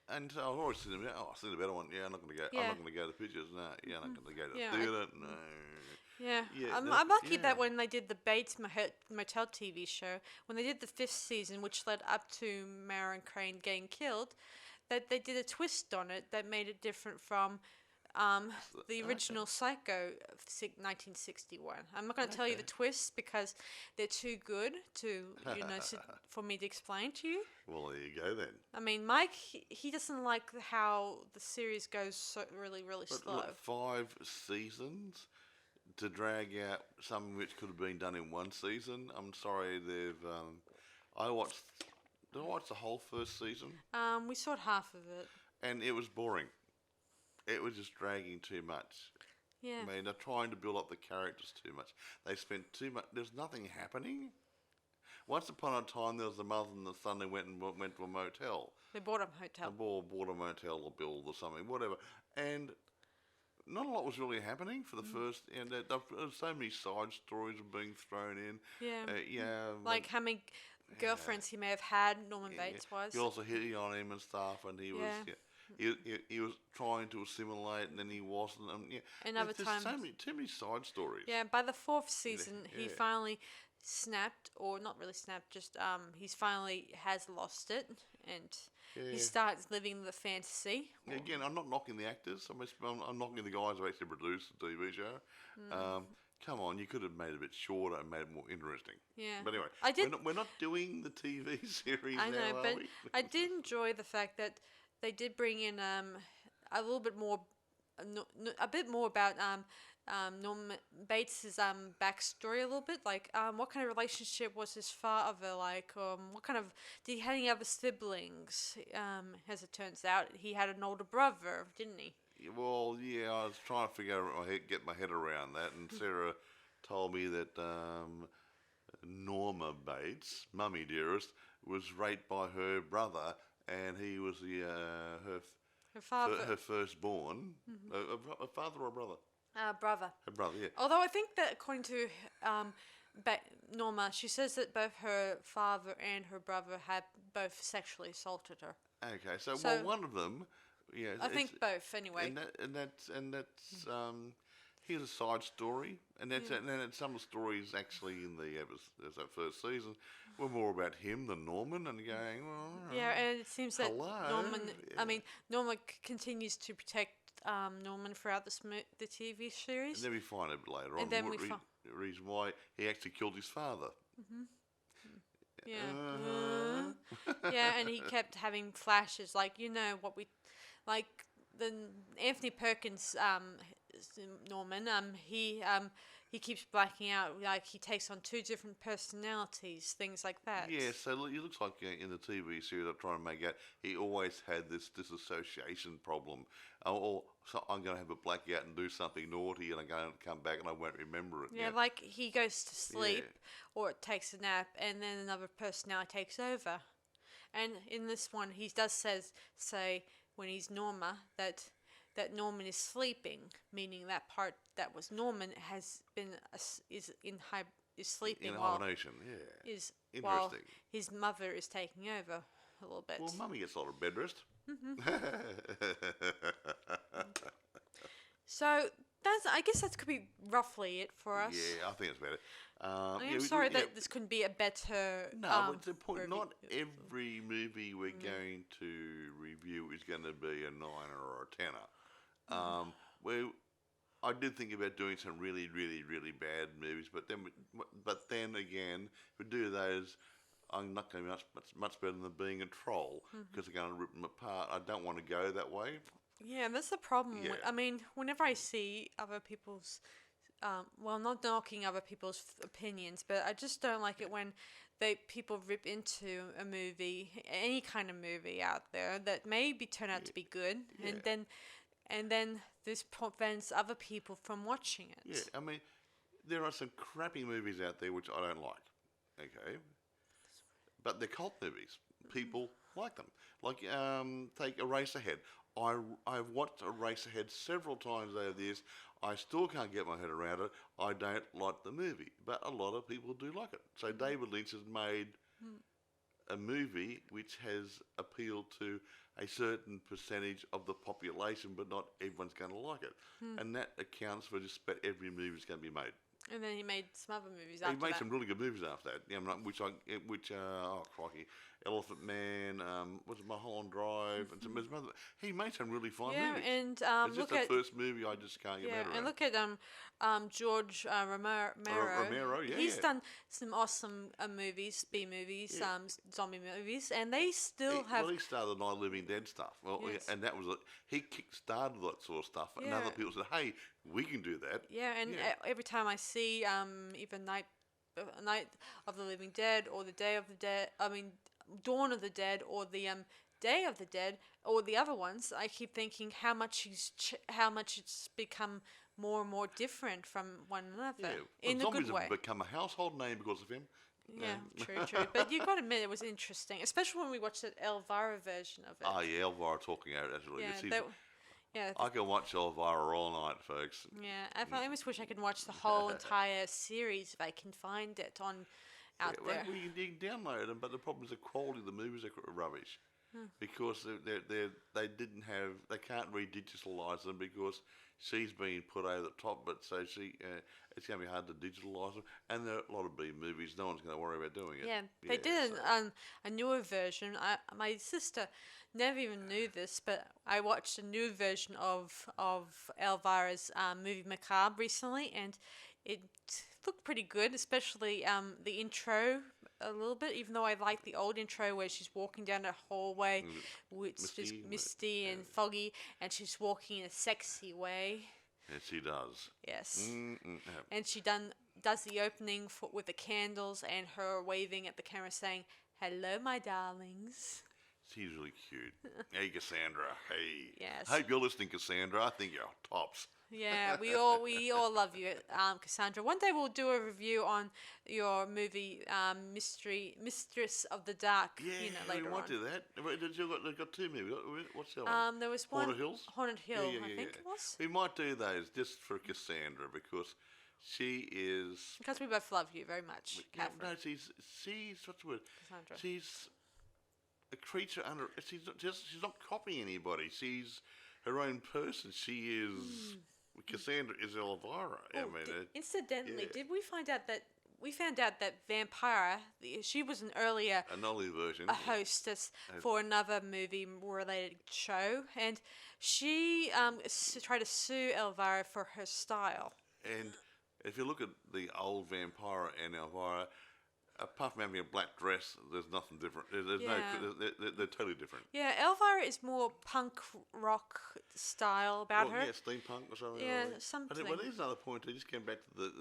And I've always seen them. Oh, I've seen the better one. Yeah, I'm not going to go. Yeah. I'm not going to go to the pictures. No, yeah, I'm not going to go to Yeah, the theatre. No. Yeah, Yeah, I'm lucky yeah. that when they did the Bates Motel TV show, when they did the 5th season, which led up to Marion Crane getting killed, that they did a twist on it that made it different from the original Psycho of 1961. I'm not going to tell you the twists because they're too good to, for me to explain to you. Well, there you go then. I mean, Mike, he doesn't like how the series goes so really, really But slow. look, 5 seasons to drag out something which could have been done in 1 season. I'm sorry, they've. Did I watch the whole first season? We saw half of it. And it was boring. It was just dragging too much. Yeah. I mean, they're trying to build up the characters too much. They spent too much. There's nothing happening. Once upon a time, there was the mother and the son. They went to a motel. They bought a hotel. They bought a motel or build or something, whatever. And not a lot was really happening for the first. And there so many side stories were being thrown in. Yeah. Like how many girlfriends he may have had. Norman Bates was. He also hit on him and stuff, and he was. Yeah. He was trying to assimilate, and then he wasn't. And other times, too many side stories. Yeah, by the 4th season, he Yeah. finally snapped, or not really snapped, just he's finally has lost it, and he starts living the fantasy. Again, I'm not knocking the actors. I'm knocking the guys who actually produced the TV show. Come on, you could have made it a bit shorter and made it more interesting. Yeah. But anyway, I did. We're not doing the TV series I know, now, but are we? I did enjoy the fact that they did bring in a little bit more, a bit more about Norman Bates's backstory a little bit, like what kind of relationship was his father like, what kind of, did he have any other siblings? As it turns out, he had an older brother, didn't he? Well, yeah, I was trying to get my head around that, and Sarah told me that Norma Bates, Mummy Dearest, was raped by her brother, and he was Her father. her firstborn. A father or a brother? Brother. A brother, yeah. Although I think that according to Norma, she says that both her father and her brother had both sexually assaulted her. Okay, so well, one of them Yeah, I think both anyway. And that's here's a side story, and then some of the stories actually in as that first season were more about him than Norman, and going, well, Yeah, and it seems that hello, Norman. yeah. I mean, Norman continues to protect Norman throughout the TV series, And then we find out later on and then what reason why he actually killed his father. yeah, Uh-huh. yeah, and he kept having flashes, like what we, like the Anthony Perkins Norman. He keeps blacking out, like he takes on two different personalities, things like that. Yeah, so it looks like in the TV series I'm trying to make out, he always had this disassociation problem. Or so I'm going to have a blackout and do something naughty, and I'm going to come back and I won't remember it. Yeah, like he goes to sleep or takes a nap, and then another personality takes over. And in this one, he does say when he's Norma that Norman is sleeping, meaning that part that was Norman has been is sleeping In while hibernation, yeah. is while Interesting. his mother is taking over a little bit. Well, Mummy gets a lot of bed rest. So I guess that could be roughly it for us. Yeah, I think it's better. I am sorry that this couldn't be a better. No, it's important. review. Not every movie we're going to review is going to be a 9 or a 10er. I did think about doing some really, really, really bad movies, but then again, if we do those, I'm not going to be much better than being a troll because they're going to rip them apart. I don't want to go that way. Yeah, that's the problem. Yeah. I mean, whenever I see other people's, not knocking other people's opinions, but I just don't like it when people rip into a movie, any kind of movie out there that maybe turn out to be good, and then this prevents other people from watching it. Yeah, I mean, there are some crappy movies out there which I don't like. Okay, but they're cult movies. People like them. Like, take Eraserhead. I've watched Eraserhead several times over the years. I still can't get my head around it. I don't like the movie, but a lot of people do like it. So David Lynch has made a movie which has appealed to a certain percentage of the population, but not everyone's going to like it. And that accounts for just about every movie that's going to be made. And then he made some other movies after that. He made some really good movies after that. Yeah, oh crikey, Elephant Man, was it Mulholland Drive, and some other. He made some really fine movies. And it's look just at the first movie I just can't get my head around. and look at George Romero. Romero, yeah, he's done some awesome movies, B movies, zombie movies, and they still have. Well, he started the Night of the Living Dead stuff. Well, and that was he kick-started that sort of stuff, and other people said, "Hey, we can do that." Yeah, and every time I see either Night of the Living Dead or the Day of the Dead, Dawn of the Dead or the Day of the Dead or the other ones, I keep thinking how much it's become more and more different from one another in a good way. Zombies have become a household name because of him. Yeah, true. But you've got to admit it was interesting, especially when we watched that Elvira version of it. Oh yeah, Elvira talking out. That's really good. Yeah, I can watch Elvira all night, folks. Yeah, I almost wish I could watch the whole entire series if I can find it out there. Well, you can download them, but the problem is the quality of the movies are rubbish because they can't re-digitalize them because she's being put over the top. But so it's going to be hard to digitalize them, and there are a lot of B movies. No one's going to worry about doing it. Yeah, they did a newer version. My sister never even knew this, but I watched a new version of Elvira's movie Macabre recently, and it looked pretty good, especially the intro a little bit, even though I like the old intro where she's walking down a hallway, which is misty and foggy, and she's walking in a sexy way. And she does. Yes. And she does the opening with the candles and her waving at the camera saying, "Hello, my darlings." She's really cute. Hey, Cassandra. Hey. Yes. Hope you're listening, Cassandra. I think you're tops. Yeah, we all love you, Cassandra. One day we'll do a review on your movie, Mistress of the Dark. Yeah, later we might on. do that. They've got two movies. What's the other one? There was one. Haunted Hills? Haunted Hill, I think it was. We might do those just for Cassandra because she is. Because we both love you very much, Catherine. No, she's what's the word? Cassandra. She's a creature under. She's not copying anybody. She's her own person. She is. Cassandra is Elvira. Oh, incidentally, did we find out that Vampira, she was an earlier an early version, a hostess for another movie-related show, and she tried to sue Elvira for her style. And if you look at the old Vampira and Elvira, apart from having a black dress, there's nothing different. They're totally different. Yeah, Elvira is more punk rock style about her. Yeah, steampunk or something. Yeah, something. But there's another point. I just came back to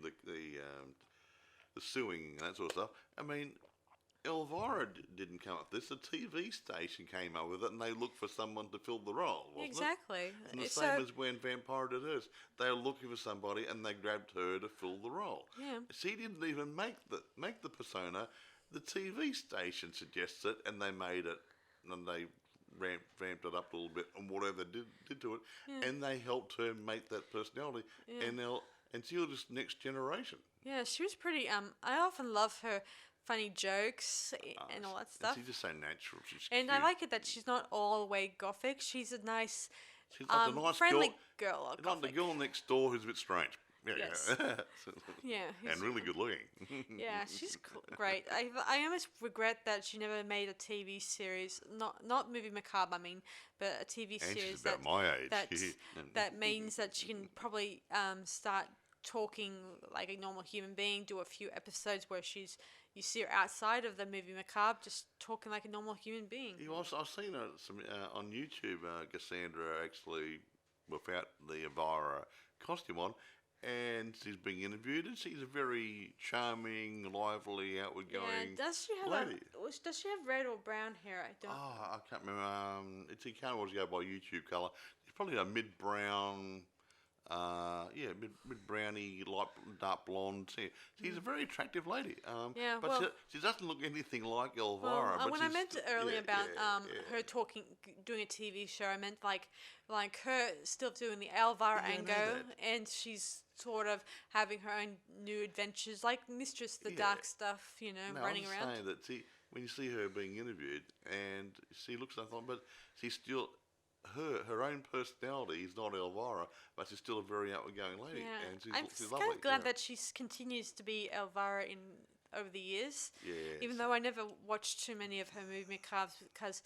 the suing and that sort of stuff. I mean, Elvira didn't come up with this. The TV station came up with it, and they looked for someone to fill the role, wasn't exactly. it? And the same as when Vampire did hers. They were looking for somebody, and they grabbed her to fill the role. Yeah. She didn't even make the persona. The TV station suggests it, and they made it, and they ramped it up a little bit, and whatever they did to it, and they helped her make that personality. Yeah. And she was just next generation. Yeah, she was pretty. I often love her funny jokes and all that stuff. She's just so natural. She's and cute. I like it that she's not all the way gothic. She's a nice, she's like the nice friendly girl. Not Gothic. the girl next door who's a bit strange. Yeah, Yes. yeah. Yeah, And really good looking. yeah, she's great. I almost regret that she never made a TV series, not movie macabre. I mean, but a TV And series she's about my age. that means that she can probably start talking like a normal human being. Do a few episodes where you see her outside of the movie macabre, just talking like a normal human being. Yeah, I've seen on YouTube, Cassandra actually without the Elvira costume on, and she's being interviewed, and she's a very charming, lively, outward-going does she have lady. Does she have red or brown hair? I don't. Oh, I can't remember. You can't always go by YouTube colour. It's probably a mid-brown. Mid-browny, light, dark blonde. She's a very attractive lady. But she doesn't look anything like Elvira. When I meant earlier about her doing a TV show, I meant like her still doing the Elvira angle, and she's sort of having her own new adventures, like Mistress, the dark stuff, running around. I'm saying that when you see her being interviewed, and she looks like that, but she's still. Her own personality is not Elvira, but she's still a very outgoing lady, and she's lovely. I'm kind of glad that she continues to be Elvira over the years. Yeah. Even though I never watched too many of her movie macabres because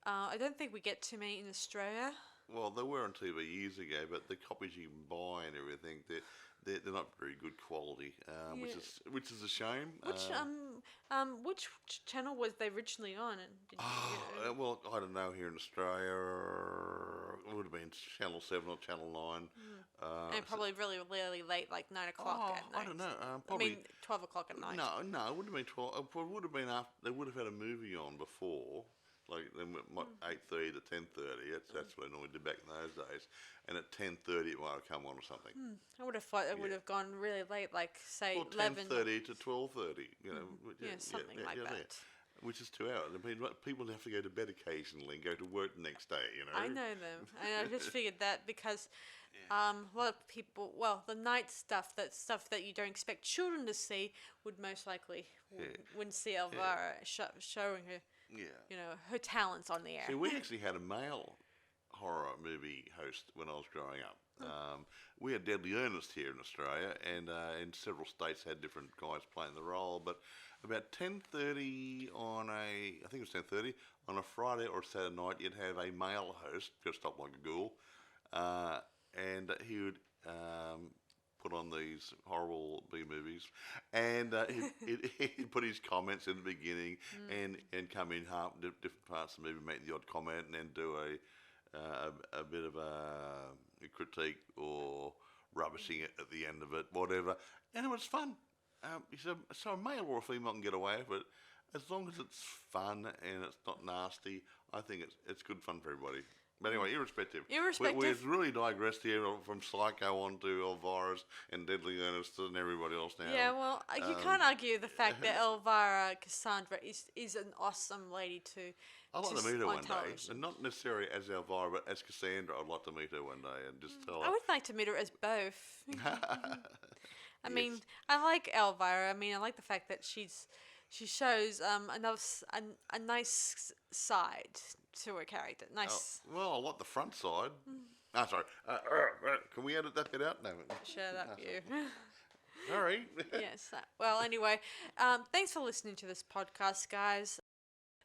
I don't think we get too many in Australia. Well, they were on TV years ago, but the copies you can buy and everything, they're not very good quality, which is a shame. Which channel was they originally on? And well, I don't know. Here in Australia, it would have been Channel 7 or Channel 9. And probably really, really late, like 9 o'clock at night. I don't know. Probably 12 o'clock at night. No, it wouldn't have been 12. It would have been after. They would have had a movie on before. Like then 8:30 to 10:30. That's what I normally did back in those days. And at 10:30 it might have come on or something. I would have thought it would have gone really late, like say 11. 10:30 to 12:30. Something like that. Which is 2 hours. I mean, people have to go to bed occasionally and go to work the next day. I know them, and I just figured that because a lot of people, the night stuff that you don't expect children to see, would most likely wouldn't see Elvira showing her. Her talents on the air. See, we actually had a male horror movie host when I was growing up. We had Deadly Earnest here in Australia, and several states had different guys playing the role. But about 10:30 I think it was 10:30 on a Friday or Saturday night, you'd have a male host dressed up like a ghoul, and he would put on these horrible B movies, and he'd put his comments in the beginning and come in different parts of the movie, make the odd comment, and then do a bit of a critique or rubbishing it at the end of it, whatever, and it was fun. So a male or a female can get away with it as long as it's fun and it's not nasty. I think it's good fun for everybody. But anyway, irrespective. We've really digressed here from Psycho on to Elvira's and Deadly Earnest and everybody else now. Yeah, well, you can't argue the fact that Elvira Cassandra is an awesome lady too. I'd like to meet her one day, and not necessarily as Elvira, but as Cassandra. I'd like to meet her one day and just tell her. I would like to meet her as both. I mean, I like Elvira. I mean, I like the fact that she's she shows a nice side to her character. Nice. Well, I like the front side. Sorry. Can we edit that bit out? No. Shut up, you. Sorry. Yes. Well, anyway, thanks for listening to this podcast, guys.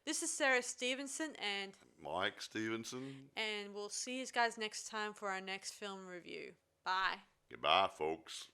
This is Sarah Stephenson, and Mike Stephenson. we'll see you guys next time for our next film review. Bye. Goodbye, folks.